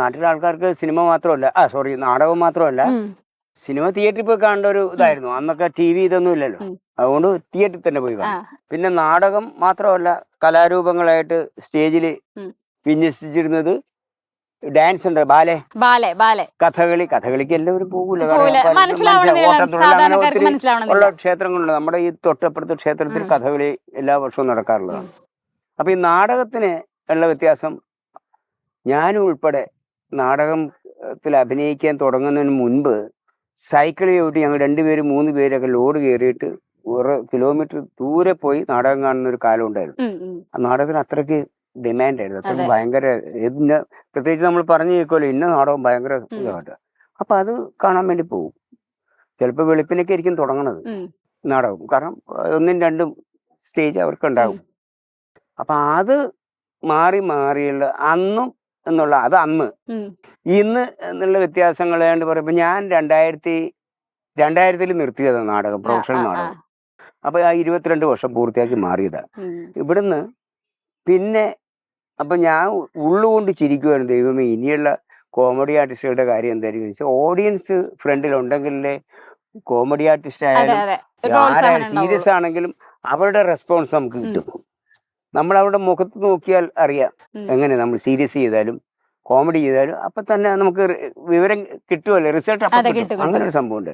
നാട്ടിലെ ആൾക്കാർക്ക് സിനിമ മാത്രമല്ല, സോറി, നാടകം മാത്രമല്ല, ഉം. സിനിമ തിയേറ്ററിൽ പോയി കാണേണ്ട ഒരു ഇതായിരുന്നു. അന്നൊക്കെ TV ഇതൊന്നും ഇല്ലല്ലോ. ഉം. അതുകൊണ്ട് തിയേറ്ററിൽ തന്നെ പോയി ആ. കാണും. പിന്നെ നാടകം മാത്രമല്ല, കലാരൂപങ്ങളായിട്ട് സ്റ്റേജിൽ ഉം. വിന്യസിച്ചിരുന്നത് ഡാൻസ് ഉണ്ട്, ബാലെ, ബാലെ കഥകളിക്ക് എല്ലാവരും പോകൂല. പോവില്ല. മനസ്സിലാവണമെന്നില്ല, സാധാരണക്കാർക്ക് ഉള്ള മനസ്സിലാവണമെന്നില്ല. ക്ഷേത്രങ്ങളുണ്ട്. നമ്മുടെ ഈ തൊട്ടപ്പുറത്തെ ക്ഷേത്രത്തിൽ കഥകളി എല്ലാ വർഷവും നടക്കാറുള്ളതാണ്. അപ്പൊ ഈ നാടകത്തിന് ഉള്ള വ്യത്യാസം, ഞാനും ഉൾപ്പെടെ നാടകത്തിൽ അഭിനയിക്കാൻ തുടങ്ങുന്നതിന് മുൻപ് സൈക്കിളിൽ ചവിട്ടി ഞങ്ങൾ 2 പേര് 3 പേരൊക്കെ ലോഡ് കയറിയിട്ട് കുറെ കിലോമീറ്റർ ദൂരെ പോയി നാടകം കാണുന്ന ഒരു കാലം ഉണ്ടായിരുന്നു. ആ നാടകത്തിന് അത്രയ്ക്ക് ഡിമാൻഡ് ആയിരുന്നു, അത്രയ്ക്ക് ഭയങ്കര. പ്രത്യേകിച്ച് നമ്മൾ പറഞ്ഞു കേൾക്കുമല്ലോ, ഇന്ന നാടകം ഭയങ്കര ഇതായിട്ട്. അപ്പൊ അത് കാണാൻ വേണ്ടി പോകും. ചിലപ്പോൾ വെളുപ്പിനൊക്കെ ആയിരിക്കും തുടങ്ങണത് നാടകം. കാരണം 1ഉം 2ഉം സ്റ്റേജ് അവർക്ക് ഉണ്ടാകും. അപ്പൊ അത് മാറിയുള്ള അന്നും എന്നുള്ള അത് അന്ന്, ഇന്ന് എന്നുള്ള വ്യത്യാസങ്ങൾ ഏതാണ്ട് പറയുമ്പോൾ ഞാൻ 2000-ൽ നിർത്തിയതാണ് നാടകം, പ്രൊഫഷണൽ നാടകം. അപ്പൊ ആ 22 വർഷം പൂർത്തിയാക്കി മാറിയതാ ഇവിടുന്ന്. പിന്നെ അപ്പൊ ഞാൻ ഉള്ളുകൊണ്ട് ചിരിക്കുമായിരുന്നു, ദൈവമേ ഇനിയുള്ള കോമഡി ആർട്ടിസ്റ്റുകളുടെ കാര്യം എന്തായിരിക്കും വെച്ചാൽ, ഓഡിയൻസ് ഫ്രണ്ടിൽ ഉണ്ടെങ്കിലേ കോമഡി ആർട്ടിസ്റ്റ് ആയാലും സീരിയസ് ആണെങ്കിലും അവരുടെ റെസ്പോൺസ് നമുക്ക് കിട്ടും. നമ്മൾ അവരുടെ മുഖത്ത് നോക്കിയാൽ അറിയാം എങ്ങനെ നമ്മൾ സീരിയസ് ചെയ്താലും കോമഡി ചെയ്താലും അപ്പൊ തന്നെ നമുക്ക് വിവരം കിട്ടുമല്ലോ, റിസൾട്ട് അപ്പം കിട്ടും. അങ്ങനെ ഒരു സംഭവം ഉണ്ട്.